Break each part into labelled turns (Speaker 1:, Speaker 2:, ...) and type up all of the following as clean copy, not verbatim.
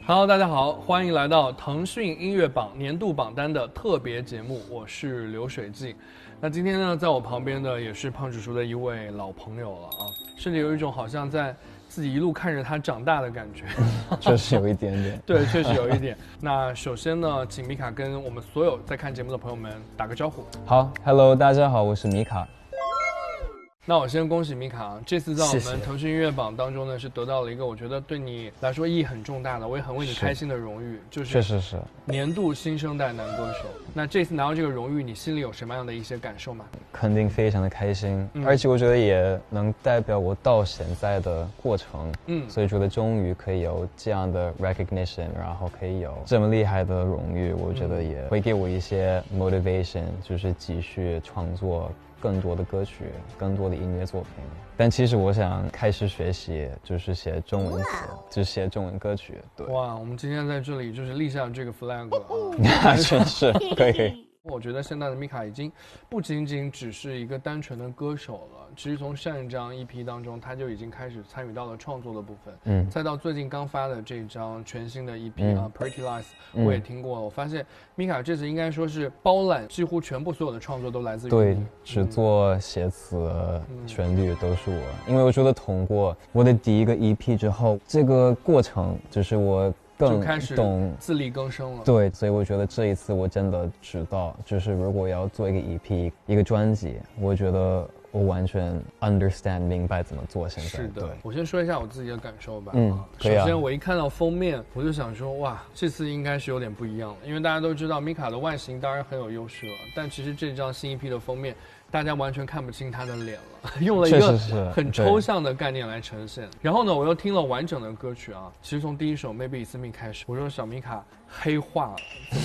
Speaker 1: Hello， 大家好，欢迎来到腾讯音乐榜年度榜单的特别节目，我是流水记。那今天呢，在我旁边的也是胖指数的一位老朋友了啊，甚至有一种好像在自己一路看着他长大的感觉。
Speaker 2: 确实有一点点。
Speaker 1: 对，确实有一点。那首先呢，请米卡跟我们所有在看节目的朋友们打个招呼。
Speaker 2: 好 ，Hello， 大家好，我是米卡。
Speaker 1: 那我先恭喜米卡啊，这次在我
Speaker 2: 谢谢
Speaker 1: 们腾讯音乐榜当中呢，是得到了一个我觉得对你来说意义很重大的，我也很为你开心的荣誉，就是
Speaker 2: 确实是
Speaker 1: 年度新生代男歌手。那这次拿到这个荣誉，你心里有什么样的一些感受吗？
Speaker 2: 肯定非常的开心，而且我觉得也能代表我到现在的过程，所以觉得终于可以有这样的 recognition， 然后可以有这么厉害的荣誉，我觉得也会给我一些 motivation， 就是继续创作更多的歌曲，更多的音乐作品。但其实我想开始学习，就是写中文词，就是写中文歌曲。对，
Speaker 1: 哇，我们今天在这里就是立下这个 flag 啊，
Speaker 2: 确实可以。
Speaker 1: 我觉得现在的米卡已经不仅仅只是一个单纯的歌手了，其实从上一张 EP 当中，他就已经开始参与到了创作的部分，再到最近刚发的这张全新的 EP 啊 Pretty Lies， 我也听过了，我发现米卡这次应该说是包揽几乎全部所有的创作都来自于你。
Speaker 2: 对，制作、写词、旋律都是我，因为我觉得通过我的第一个 EP 之后，这个过程就是我更
Speaker 1: 就开始
Speaker 2: 懂
Speaker 1: 自力更生了。
Speaker 2: 对，所以我觉得这一次我真的知道，就是如果要做一个 EP 一个专辑，我觉得我完全 understand 明白怎么做。现在
Speaker 1: 是的，
Speaker 2: 对，
Speaker 1: 我先说一下我自己的感受吧。
Speaker 2: 可以啊。
Speaker 1: 首先我一看到封面，我就想说，哇，这次应该是有点不一样了，因为大家都知道米卡的外形当然很有优势了，但其实这张新 EP 的封面，大家完全看不清他的脸了，用了一个很抽象的概念来呈现。然后呢，我又听了完整的歌曲啊，其实从第一首 Maybe It's Me 开始，我说小米卡黑化了，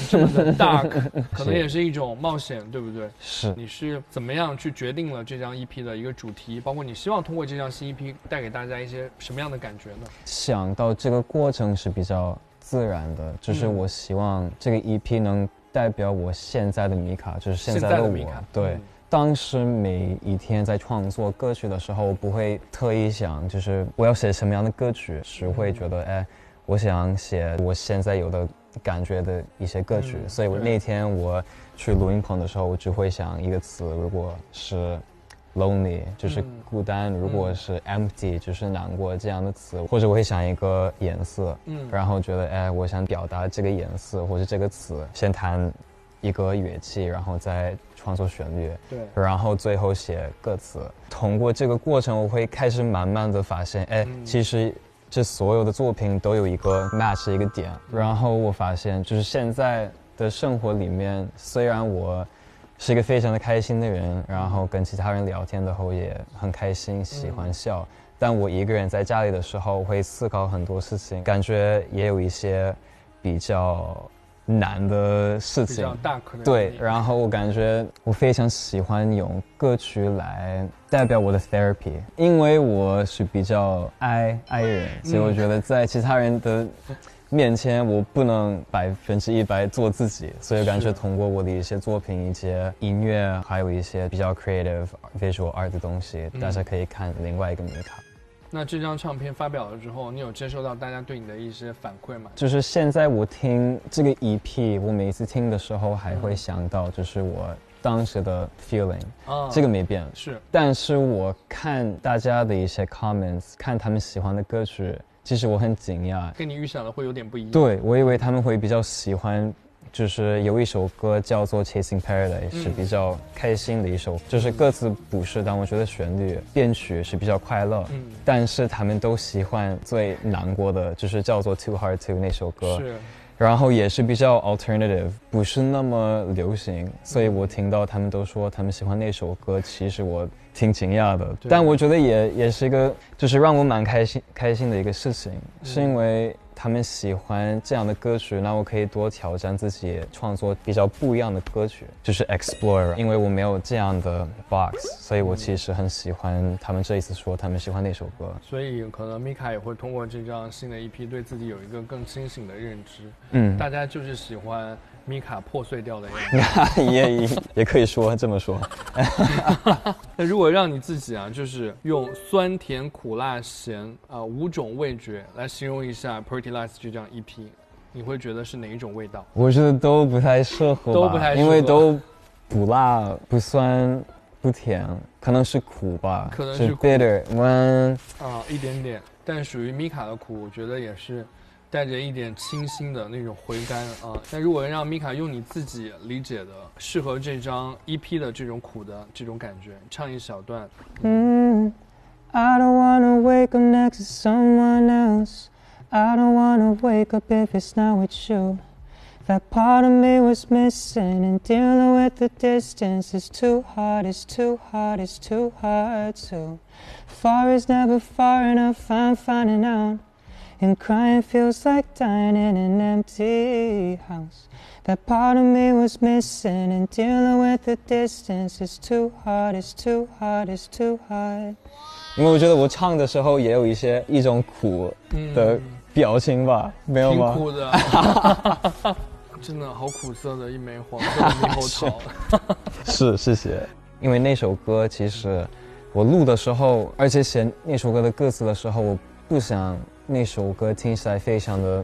Speaker 1: 怎么这么的 dark， 可能也是一种冒险，对不对？
Speaker 2: 是。
Speaker 1: 你是怎么样去决定了这张 EP 的一个主题，包括你希望通过这张新 EP 带给大家一些什么样的感觉呢？
Speaker 2: 想到这个过程是比较自然的，就是我希望这个 EP 能代表我现在的米卡，就是现在的我。对。当时每一天在创作歌曲的时候，我不会特意想，就是我要写什么样的歌曲，只会觉得，哎，我想写我现在有的感觉的一些歌曲。所以我那天我去录音棚的时候，我只会想一个词，如果是 lonely 就是孤单，如果是 empty 就是难过这样的词，或者我会想一个颜色，然后觉得，哎，我想表达这个颜色或者这个词，先弹一个乐器，然后再创作旋律，
Speaker 1: 对，
Speaker 2: 然后最后写歌词。通过这个过程，我会开始慢慢的发现，哎，其实这所有的作品都有一个 match 一个点。然后我发现，就是现在的生活里面，虽然我是一个非常的开心的人，然后跟其他人聊天的时候也很开心，喜欢笑，但我一个人在家里的时候会思考很多事情，感觉也有一些比较难的事情，
Speaker 1: 比较大可能。
Speaker 2: 对，然后我感觉我非常喜欢用歌曲来代表我的 therapy， 因为我是比较爱人，所以我觉得在其他人的面前我不能100%做自己，所以感觉通过我的一些作品、一些音乐，还有一些比较 creative visual art 的东西，大家可以看另外一个米卡。
Speaker 1: 那这张唱片发表了之后，你有接受到大家对你的一些反馈吗？
Speaker 2: 就是现在我听这个 EP， 我每一次听的时候还会想到就是我当时的 feeling，这个没变。
Speaker 1: 是，
Speaker 2: 但是我看大家的一些 comments， 看他们喜欢的歌曲，其实我很惊讶，
Speaker 1: 跟你预想的会有点不一样。
Speaker 2: 对，我以为他们会比较喜欢。就是有一首歌叫做 Chasing Paradise， 是比较开心的一首，就是歌词不是，但我觉得旋律编曲是比较快乐，但是他们都喜欢最难过的，就是叫做 Too Hard To 那首歌，
Speaker 1: 是，
Speaker 2: 然后也是比较 alternative， 不是那么流行，所以我听到他们都说他们喜欢那首歌，其实我挺惊讶的，但我觉得也是一个就是让我蛮开心的一个事情，是因为他们喜欢这样的歌曲，那我可以多挑战自己，创作比较不一样的歌曲，就是 explore。因为我没有这样的 box， 所以我其实很喜欢他们这一次说他们喜欢那首歌。
Speaker 1: 所以可能米卡也会通过这张新的EP对自己有一个更清醒的认知。大家就是喜欢米卡破碎掉的样子。
Speaker 2: 也可以说这么说。
Speaker 1: 那如果让你自己啊，就是用酸甜苦辣咸5种味觉来形容一下 Pretty Lights 这张 EP， 你会觉得是哪一种味道？
Speaker 2: 我觉得都不太适合吧，
Speaker 1: 都不太适合，
Speaker 2: 因为都不辣、不酸、不甜，可能是苦吧，
Speaker 1: 可能是
Speaker 2: bitter，
Speaker 1: 一点点，但属于米卡的苦，我觉得也是带着一点清新的那种回甘啊。但如果让米卡用你自己理解的适合这张 EP 的这种苦的这种感觉，唱一小段。
Speaker 2: I don't wanna wake up next to someone else. I don't wanna wake up if it's not with you. That part of me was missing, and dealing with the distance is too hard, it's too hard, it's too hard to. Far is never far enough, I'm finding out. And crying feels like dying in an empty house. That part of me was missing, and dealing with the distance is too hard, it's too hard, it's too hard. 因为我觉得我唱的时候也有一种苦的表情吧，没有吗？
Speaker 1: 挺苦的。真的好苦涩的一枚黄色的猕猴桃。
Speaker 2: 是，谢谢。因为那首歌其实我录的时候，而且写那首歌的歌词的时候，我不想那首歌听起来非常的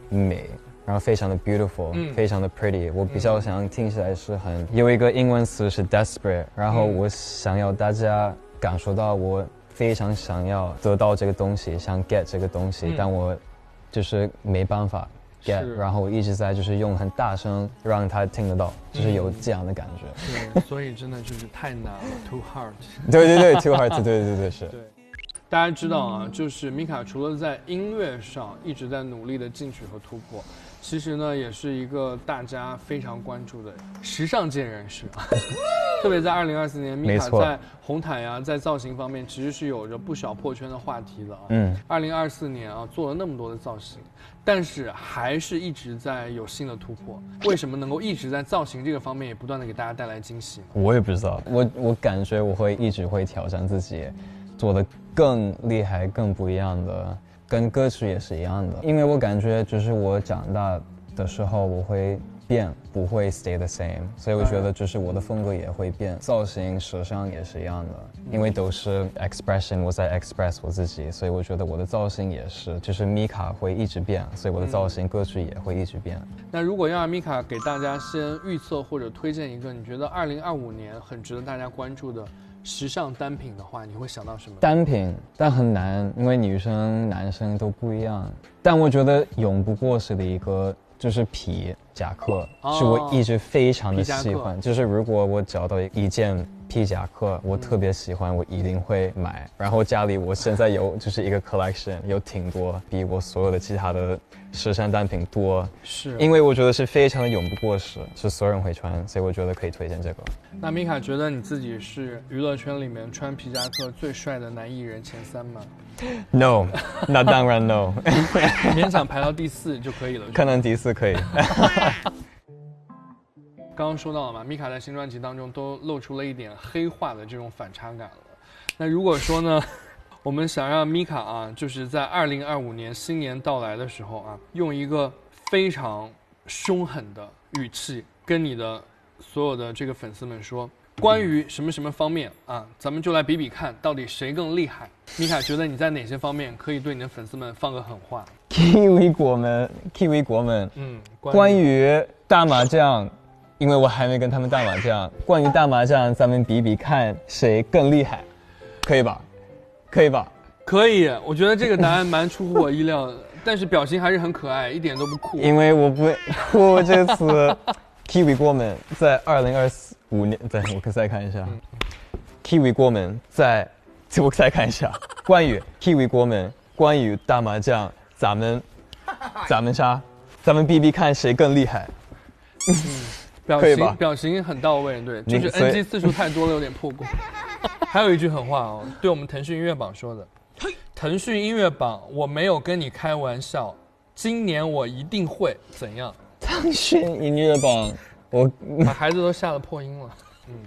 Speaker 2: 美，然后非常的 beautiful，非常的 pretty。我比较想听起来是很有一个英文词是 desperate，然后我想要大家感受到我非常想要得到这个东西，想 get 这个东西，但我就是没办法。然后我一直在就是用很大声让他听得到，就是有这样的感觉。
Speaker 1: 对，所以真的就是太难了 ，too hard。
Speaker 2: 对 ，too hard， 对是。
Speaker 1: 对，大家知道啊，就是米卡除了在音乐上一直在努力的进取和突破，其实呢也是一个大家非常关注的时尚界人士。特别在2024年，米卡在红毯呀，在造型方面其实是有着不少破圈的话题的啊。2024年啊，做了那么多的造型，但是还是一直在有新的突破。为什么能够一直在造型这个方面也不断的给大家带来惊喜呢？
Speaker 2: 我也不知道，我感觉我会一直会挑战自己，做的更厉害、更不一样的，跟歌曲也是一样的。因为我感觉就是我长大的时候我会变，不会 stay the same， 所以我觉得就是我的风格也会变，造型、时尚也是一样的，因为都是 expression， 我在 express 我自己，所以我觉得我的造型也是，就是米卡会一直变，所以我的造型、歌曲也会一直变。
Speaker 1: 那如果要让米卡给大家先预测或者推荐一个你觉得2025年很值得大家关注的时尚单品的话，你会想到什么？
Speaker 2: 单品，但很难，因为女生、男生都不一样。但我觉得永不过时的一个就是皮夹克，是我一直非常的喜欢。就是如果我找到一件皮夹克，我特别喜欢，我一定会买。然后家里我现在有就是一个 collection， 有挺多，比我所有的其他的时尚单品多。
Speaker 1: 是，
Speaker 2: 因为我觉得是非常的永不过时，是所有人会穿，所以我觉得可以推荐这个。
Speaker 1: 那米卡觉得你自己是娱乐圈里面穿皮夹克最帅的男艺人前3吗？
Speaker 2: No， 那当然 no，
Speaker 1: 勉强排到第4就可以了。
Speaker 2: 可能第4可以。
Speaker 1: 刚刚说到了嘛，米卡在新专辑当中都露出了一点黑化的这种反差感了。那如果说呢，我们想让米卡啊，就是在2025年新年到来的时候啊，用一个非常凶狠的语气跟你的所有的这个粉丝们说，关于什么什么方面啊，咱们就来比比看，到底谁更厉害。米卡觉得你在哪些方面可以对你的粉丝们放个狠话
Speaker 2: ？Kiwi 国们，关于打麻将。因为我还没跟他们打麻将，关于打麻将，咱们比比看谁更厉害，可以吧？可以吧？
Speaker 1: 可以，我觉得这个答案蛮出乎我意料的，但是表情还是很可爱，一点都不酷。
Speaker 2: 因为我不会酷这个词。Kiwi 国们在2025年，我再看一下。Kiwi 国们我再看一下。关于 Kiwi 国们，关于打麻将，咱们比比看谁更厉害。
Speaker 1: 表情很到位，对，就是 NG 次数太多了，有点破功。还有一句狠话哦，对我们腾讯音乐榜说的，腾讯音乐榜，我没有跟你开玩笑，今年我一定会怎样？
Speaker 2: 腾讯音乐榜，我
Speaker 1: 把孩子都吓得破音了。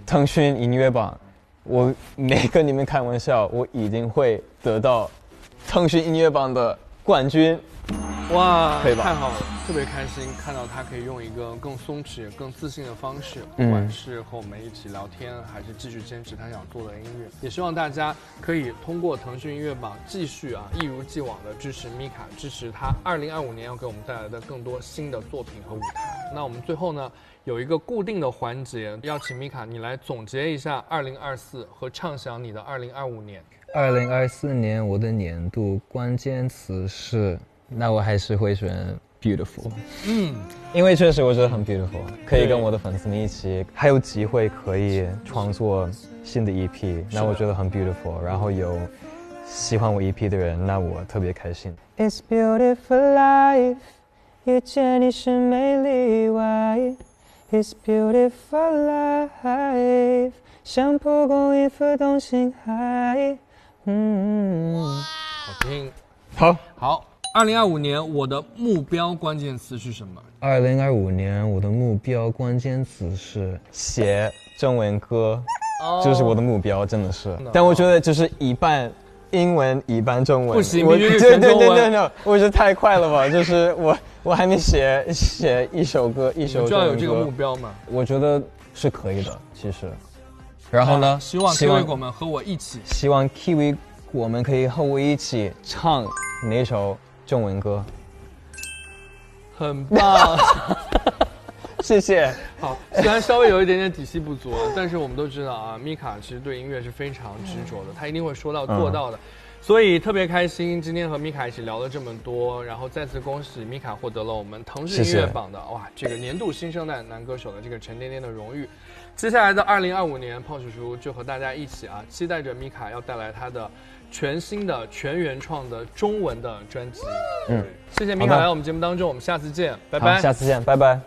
Speaker 2: 腾讯音乐榜，我没跟你们开玩笑，我一定会得到腾讯音乐榜的冠军。
Speaker 1: 哇，
Speaker 2: 可以吧？
Speaker 1: 太好了，特别开心看到他可以用一个更松弛、更自信的方式，不管是和我们一起聊天，还是继续坚持他想做的音乐。也希望大家可以通过腾讯音乐榜继续一如既往的支持米卡，支持他2025年要给我们带来的更多新的作品和舞台。那我们最后呢，有一个固定的环节，邀请米卡你来总结一下2024和畅想你的2025年。
Speaker 2: 2024年我的年度关键词是，那我还是会选 beautiful。因为确实我觉得很 beautiful， 可以跟我的粉丝们一起，还有機會可以創作新的 EP， 那我覺得很 beautiful。然後有喜歡我 EP 的人，那我特別開心。It's beautiful life， 遇見你是美麗意外。It's beautiful life， 像蒲公英浮動心海。
Speaker 1: 好听。好。2025年我的目標關鍵詞是什麼？2025年我的目標關鍵詞是寫中文歌，就是我的目標，真的是。但我覺得就是一半英文一半中文，不行，必須全中文。對，我覺得太快了吧，就是我還沒寫一首歌，一首中文歌。你知道有這個目標嗎？我覺得是可以的，其實。然後呢？希望 Kiwi 果們和我一起。希望 Kiwi 果們可以和我一起唱哪首中文歌，很棒，谢谢。好，虽然稍微有一点点底气不足，但是我们都知道米卡其实对音乐是非常执着的，他一定会说到做到的。所以特别开心，今天和米卡一起聊了这么多，然后再次恭喜米卡获得了我们腾讯音乐榜的这个年度新生代男歌手的这个沉甸甸的荣誉。接下来的2025年，胖叔叔就和大家一起期待着米卡要带来他的全新的全原创的中文的专辑。谢谢米卡来我们节目当中，我们下次见，拜拜。下次见，拜拜。